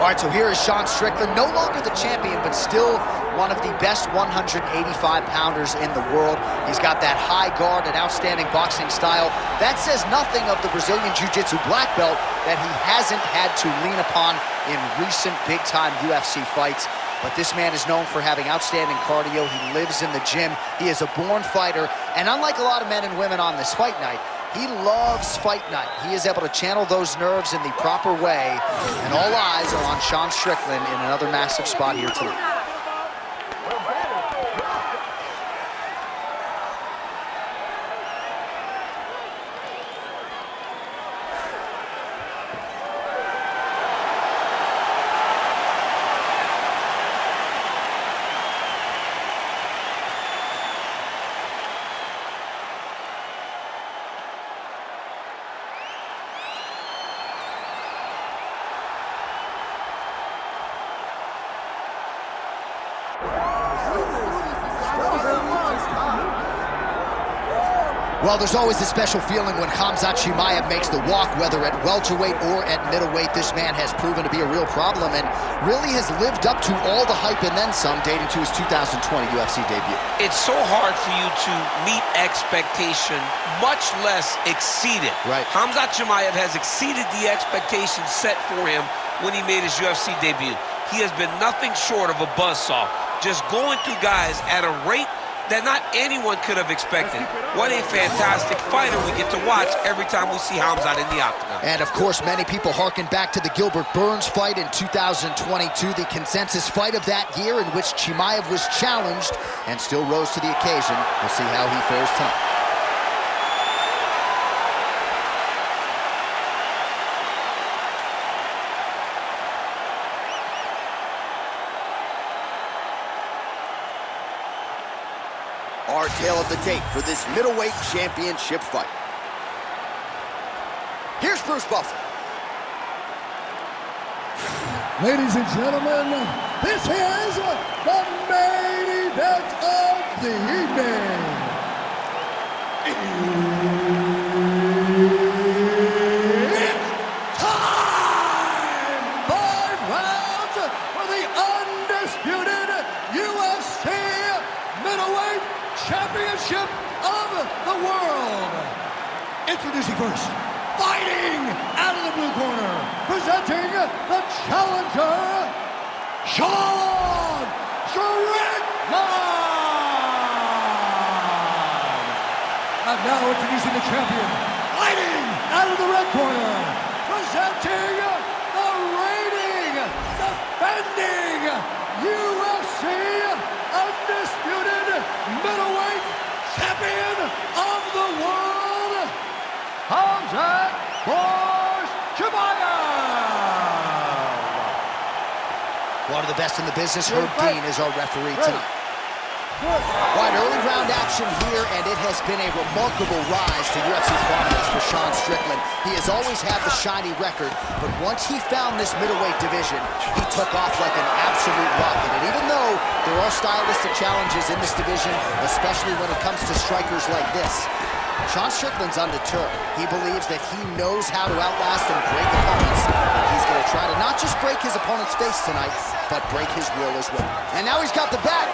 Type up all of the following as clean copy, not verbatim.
All right, so here is Sean Strickland, no longer the champion, but still one of the best 185-pounders in the world. He's got that high guard and outstanding boxing style. That says nothing of the Brazilian Jiu-Jitsu black belt that he hasn't had to lean upon in recent big-time UFC fights. But this man is known for having outstanding cardio. He lives in the gym. He is a born fighter. And unlike a lot of men and women on this fight night, he loves fight night. He is able to channel those nerves in the proper way. And all eyes are on Sean Strickland in another massive spot here tonight. Well, there's always a special feeling when Khamzat Chimaev makes the walk, whether at welterweight or at middleweight. This man has proven to be a real problem and really has lived up to all the hype and then some, dating to his 2020 UFC debut. It's so hard for you to meet expectation, much less exceed it. Right. Khamzat Chimaev has exceeded the expectations set for him when he made his UFC debut. He has been nothing short of a buzzsaw, just going through guys at a rate that not anyone could have expected. What a fantastic fighter we get to watch every time we see Khamzat in the octagon. And of course, many people harken back to the Gilbert Burns fight in 2022, the consensus fight of that year in which Chimaev was challenged and still rose to the occasion. We'll see how he fares tonight. Our tale of the tape for this middleweight championship fight. Here's Bruce Buffer. Ladies and gentlemen, this is the main event of the evening. It's time! 5 rounds for the undisputed UFC middleweight championship of the world. Introducing first, fighting out of the blue corner, presenting the challenger, Sean Strickland. And now introducing the champion, fighting out of the red corner, presenting the reigning, defending UFC undisputed middleweight champion of the world, Khamzat Chimaev. One of the best in the business, Herb Dean, is our referee tonight. Right, early round action here, and it has been a remarkable rise to UFC prominence for Sean Strickland. He has always had the shiny record, but once he found this middleweight division, he took off like an absolute rocket. And even though there are stylistic challenges in this division, especially when it comes to strikers like this, Sean Strickland's undeterred. He believes that he knows how to outlast and break opponents. He's going to try to not just break his opponent's face tonight, but break his will as well. And now he's got the back.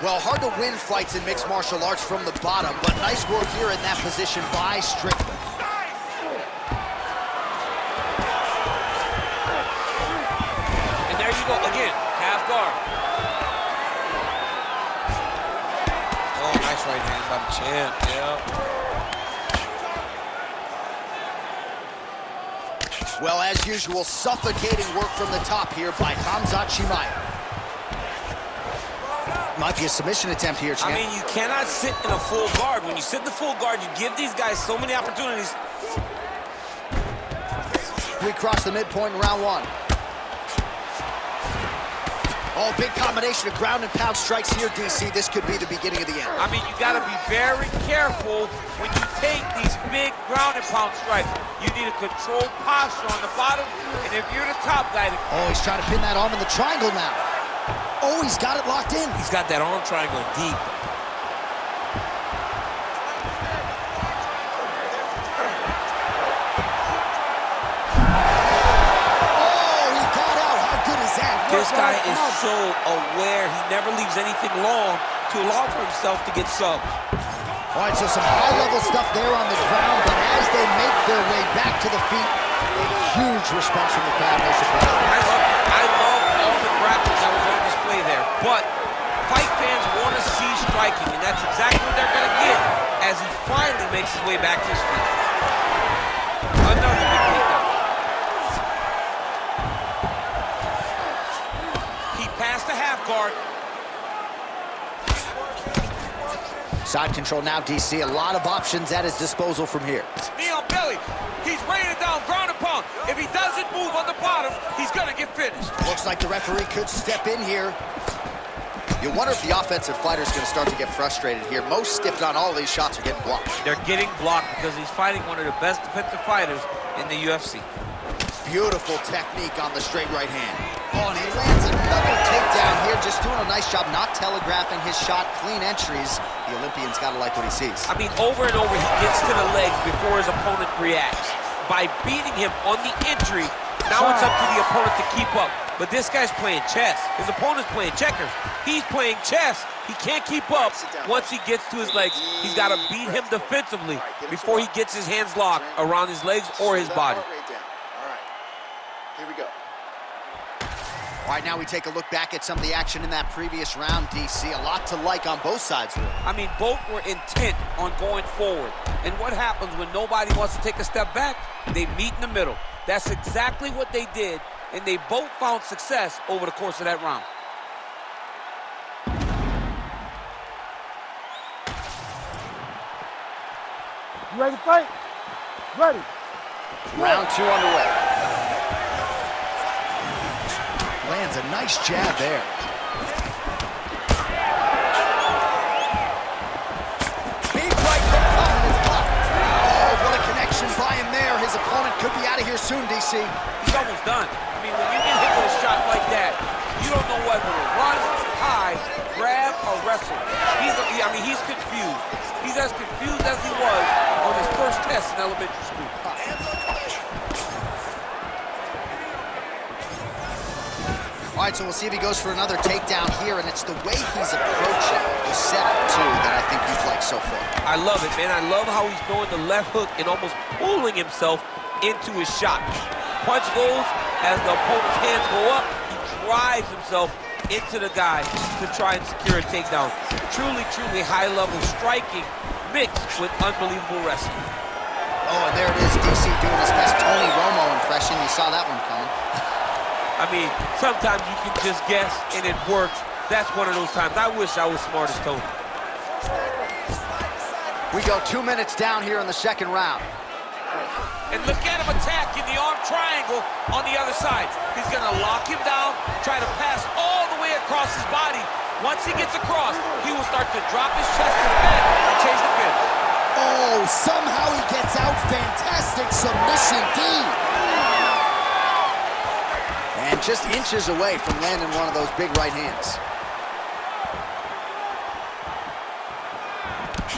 Well, hard to win fights in mixed martial arts from the bottom, but nice work here in that position by Strickland. And there you go, again, half guard. Oh, nice right hand by the champ, yeah. Well, as usual, suffocating work from the top here by Khamzat Chimaev. Might be a submission attempt here, champ. I mean, you cannot sit in a full guard. When you sit in the full guard, you give these guys so many opportunities. We cross the midpoint in round one. Oh, big combination of ground and pound strikes here, DC. This could be the beginning of the end. I mean, you got to be very careful when you take these big ground and pound strikes. You need a controlled posture on the bottom, and if you're the top guy... Oh, he's trying to pin that arm in the triangle now. Oh, he's got it locked in. He's got that arm triangle deep. This guy is so aware. He never leaves anything long to allow for himself to get subbed. All right, so some high-level stuff there on the ground, but as they make their way back to the feet, a huge response from the crowd, no surprise. I love all the grappling that was on display there, but fight fans want to see striking, and that's exactly what they're going to get as he finally makes his way back to his feet. Another big takedown. He passed the half guard. Side control now, DC. A lot of options at his disposal from here. Knee on belly. He's weighing it down, ground and pound. If he doesn't move on the bottom, he's going to get finished. Looks like the referee could step in here. You wonder if the offensive fighter is going to start to get frustrated here. Most, if not all, of these shots are getting blocked. They're getting blocked because he's fighting one of the best defensive fighters in the UFC. Beautiful technique on the straight right hand. Oh, and he lands another takedown here, just doing a nice job not telegraphing his shot. Clean entries. The Olympian's got to like what he sees. I mean, over and over, he gets to the legs before his opponent reacts. By beating him on the entry, now it's up to the opponent to keep up. But this guy's playing chess. His opponent's playing checkers. He's playing chess. He can't keep up. Once he gets to his legs, he's got to beat him defensively before he gets his hands locked around his legs or his body. Here we go. All right, now we take a look back at some of the action in that previous round, DC. A lot to like on both sides, really. I mean, both were intent on going forward. And what happens when nobody wants to take a step back? They meet in the middle. That's exactly what they did, and they both found success over the course of that round. You ready to fight? Ready. Round two underway. Lands a nice jab there. Big right hook coming, it's blocked. Oh, what a connection by him there. His opponent could be out of here soon, DC. He's almost done. I mean, when you get hit with a shot like that, you don't know whether to run, hide, grab, or wrestle. He's confused. He's as confused as he was on his first test in elementary school. All right, so we'll see if he goes for another takedown here, and it's the way he's approaching the setup, too, that I think you've liked so far. I love it, man. I love how he's throwing the left hook and almost pulling himself into his shot. Punch goes, as the opponent's hands go up, he drives himself into the guy to try and secure a takedown. Truly, truly high-level striking mixed with unbelievable wrestling. Oh, and there it is, DC doing his best Tony Romo impression. You saw that one coming. I mean, sometimes you can just guess, and it works. That's one of those times. I wish I was smart as Tony. We go 2 minutes down here in the second round. And look at him attack in the arm triangle on the other side. He's going to lock him down, try to pass all the way across his body. Once he gets across, he will start to drop his chest to the mat and chase the finish. Oh, somehow he gets out. Fantastic submission D. And just inches away from landing one of those big right hands.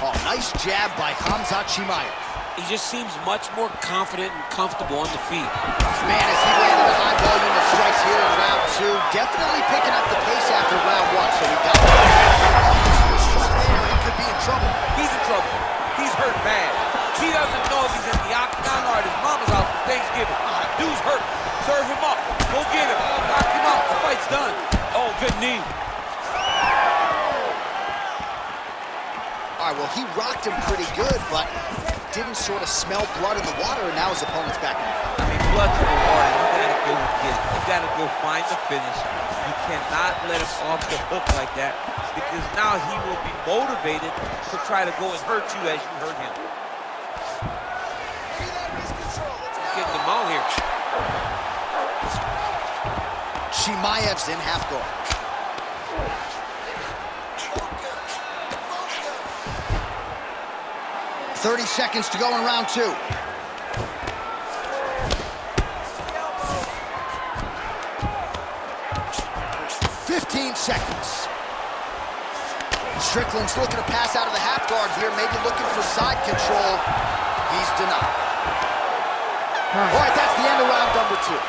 Oh, nice jab by Khamzat Chimaev. He just seems much more confident and comfortable on the feet. Man, as he landed a high volume of strikes here in round two, definitely picking up the pace after round one, so we got he could be in trouble. He's in trouble. He's hurt bad. He doesn't know if he's in the octagon or at his mama's house for Thanksgiving. Dude's hurt. Serve him up. Go get him. Knock him out. The fight's done. Oh, good knee. All right, well, he rocked him pretty good, but didn't sort of smell blood in the water, and now his opponent's back in the fight. I mean, blood's in the water. You gotta go get it. You gotta go find the finish. You cannot let him off the hook like that, because now he will be motivated to try to go and hurt you as you hurt him. He's getting him out here. Chimaev's in half guard. .30 seconds to go in round two. 15 seconds. Strickland's looking to pass out of the half guard here, maybe looking for side control. He's denied. All right, that's the end of round number two.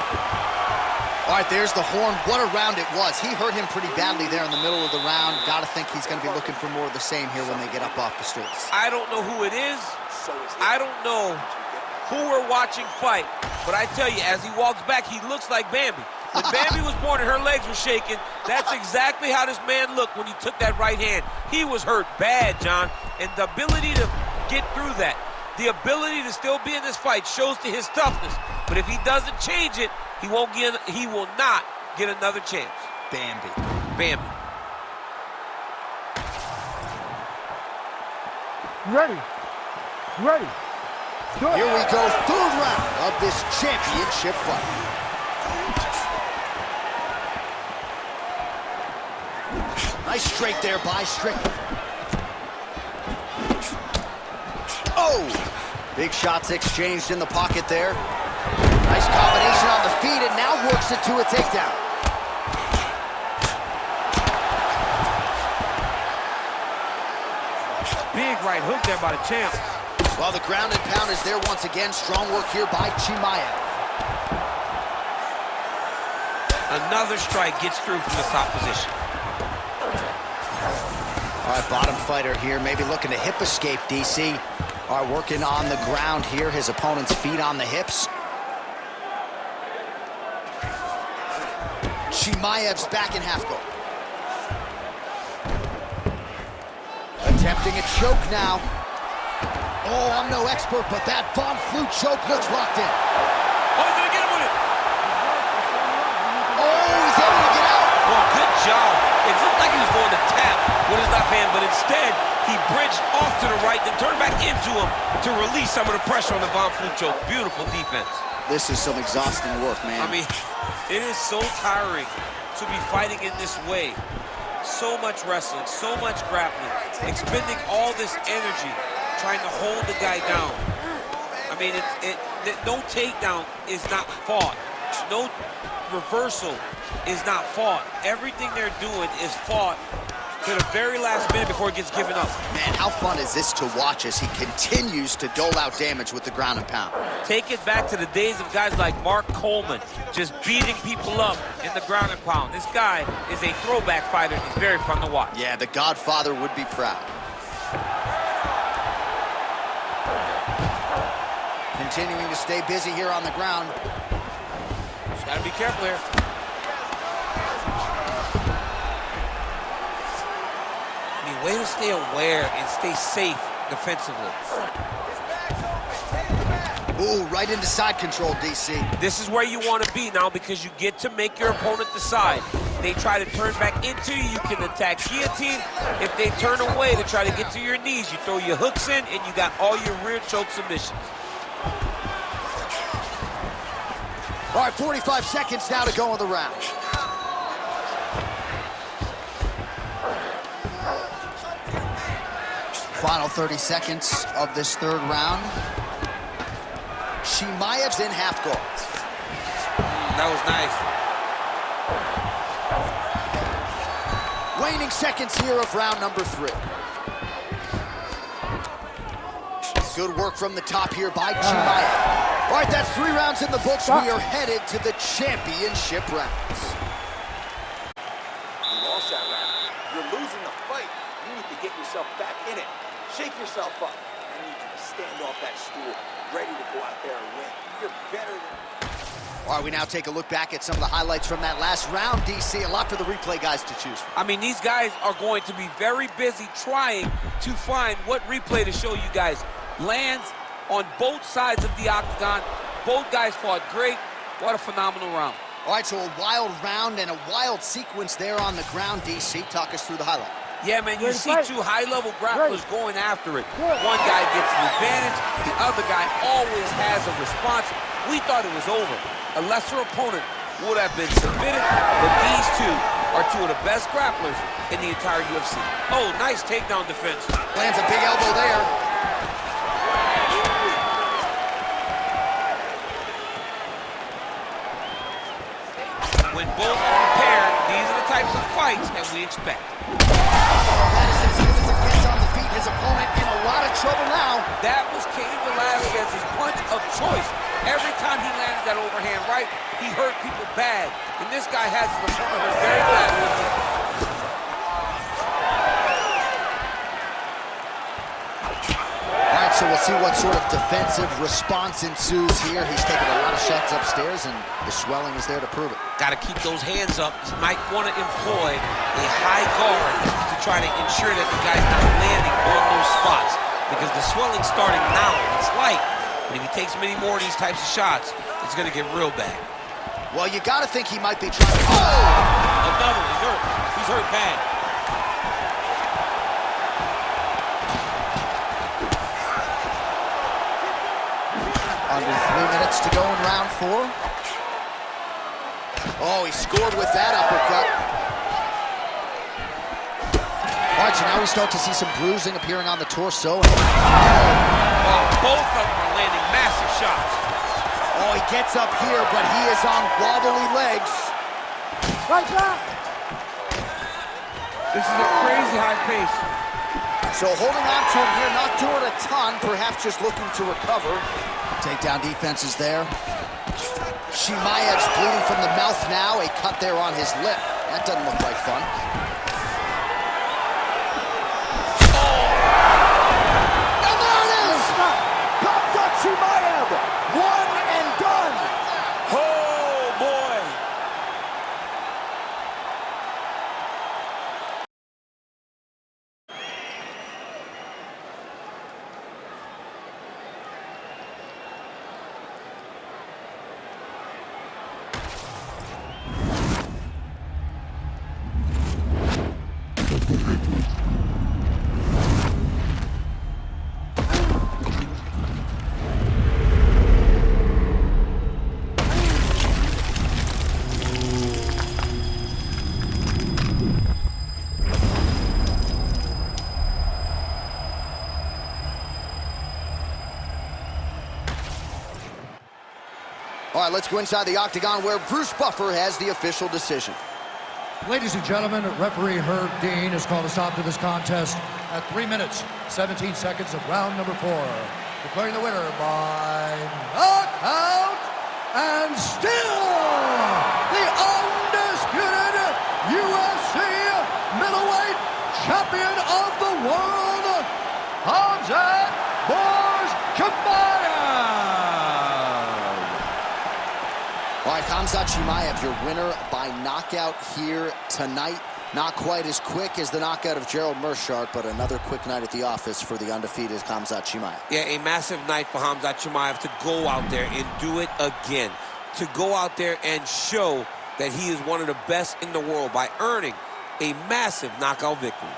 All right, there's the horn. What a round it was. He hurt him pretty badly there in the middle of the round. Got to think he's going to be looking for more of the same here when they get up off the stools. I don't know who it is. I don't know who we're watching fight. But I tell you, as he walks back, he looks like Bambi. When Bambi was born and her legs were shaking, that's exactly how this man looked when he took that right hand. He was hurt bad, John. And the ability to get through that, the ability to still be in this fight shows to his toughness. But if he doesn't change it, he will not get another chance. Bambi. Bambi. Ready. Ready. Good. Here we go, third round of this championship fight. Nice straight there by Strickland. Oh! Big shots exchanged in the pocket there. Nice combination on the feet, and now works it to a takedown. Big right hook there by the champ. Well, the ground and pound is there once again. Strong work here by Chimaev. Another strike gets through from the top position. All right, bottom fighter here, maybe looking to hip escape, DC. All right, working on the ground here. His opponent's feet on the hips. Chimaev's back in half guard. Attempting a choke now. Oh, I'm no expert, but that Von Flue choke looks locked in. Oh, he's gonna get him with it. Oh, he's able to get out. Well, good job. It looked like he was going to tap with his left hand, but instead, he bridged off to the right, then turned back into him to release some of the pressure on the Von Flue choke. Beautiful defense. This is some exhausting work, man. I mean, it is so tiring to be fighting in this way. So much wrestling, so much grappling, expending all this energy trying to hold the guy down. I mean, no takedown is not fought. No reversal is not fought. Everything they're doing is fought to the very last minute before it gets given up. Man, how fun is this to watch as he continues to dole out damage with the ground and pound? Take it back to the days of guys like Mark Coleman, just beating people up in the ground and pound. This guy is a throwback fighter. He's very fun to watch. Yeah, the Godfather would be proud. Continuing to stay busy here on the ground. Just gotta be careful here. I mean, way to stay aware and stay safe defensively. Ooh, right into side control, DC. This is where you want to be now because you get to make your opponent decide. They try to turn back into you, you can attack guillotine. If they turn away to try to get to your knees, you throw your hooks in and you got all your rear choke submissions. All right, 45 seconds now to go in the round. Final 30 seconds of this third round. Chimaev's in half guard. That was nice. Waning seconds here of round number 3. Good work from the top here by Chimaev. All right, that's 3 rounds in the books. We are headed to the championship rounds. You lost that round. You're losing the fight. You need to get yourself back in it. Shake yourself up. I need you to stand off that stool, ready to go out there and win. You're better than... All right, we now take a look back at some of the highlights from that last round, DC. A lot for the replay guys to choose from. I mean, these guys are going to be very busy trying to find what replay to show you guys. Lands on both sides of the octagon. Both guys fought great. What a phenomenal round. All right, so a wild round and a wild sequence there on the ground, DC. Talk us through the highlight. Yeah, man, you see 2 high-level grapplers going after it. One guy gets an advantage. The other guy always has a response. We thought it was over. A lesser opponent would have been submitted, but these 2 are 2 of the best grapplers in the entire UFC. Oh, nice takedown defense. Lands a big elbow there. When both are prepared, these are the types of fights that we expect. That is as good as it gets on the feet. His opponent in a lot of trouble now. That was Cain Velasquez's punch of choice. Every time he landed that overhand right, he hurt people bad. And this guy has his opponent hurt very bad with it. All right, so we'll see what sort of defensive response ensues here. He's taking a lot of shots upstairs, and the swelling is there to prove it. Got to keep those hands up. He might want to employ a high guard to try to ensure that the guy's not landing on those spots, because the swelling's starting now. It's light, but if he takes many more of these types of shots, it's going to get real bad. Well, you got to think he might be trying to... Oh! Another, he's hurt. He's hurt bad. Under 3 minutes to go in round 4. Oh, he scored with that uppercut. All right, so now we start to see some bruising appearing on the torso. Wow, both of them are landing massive shots. Oh, he gets up here, but he is on wobbly legs. Right back. This is a crazy high pace. So holding on to him here, not doing a ton, perhaps just looking to recover. Takedown defense is there. Chimaev's bleeding from the mouth now. A cut there on his lip. That doesn't look like fun. Oh! And there it is! Khamzat Chimaev, one and done. Oh, boy. All right, let's go inside the octagon where Bruce Buffer has the official decision. Ladies and gentlemen, referee Herb Dean has called a stop to this contest at 3 minutes, 17 seconds of round number 4. Declaring the winner by knockout and still the undisputed UFC middleweight champion of the world, Khamzat Chimaev. All right, Khamzat Chimaev, your winner by knockout here tonight. Not quite as quick as the knockout of Gerald Meerschaert, but another quick night at the office for the undefeated Khamzat Chimaev. Yeah, a massive night for Khamzat Chimaev to go out there and do it again. To go out there and show that he is one of the best in the world by earning a massive knockout victory.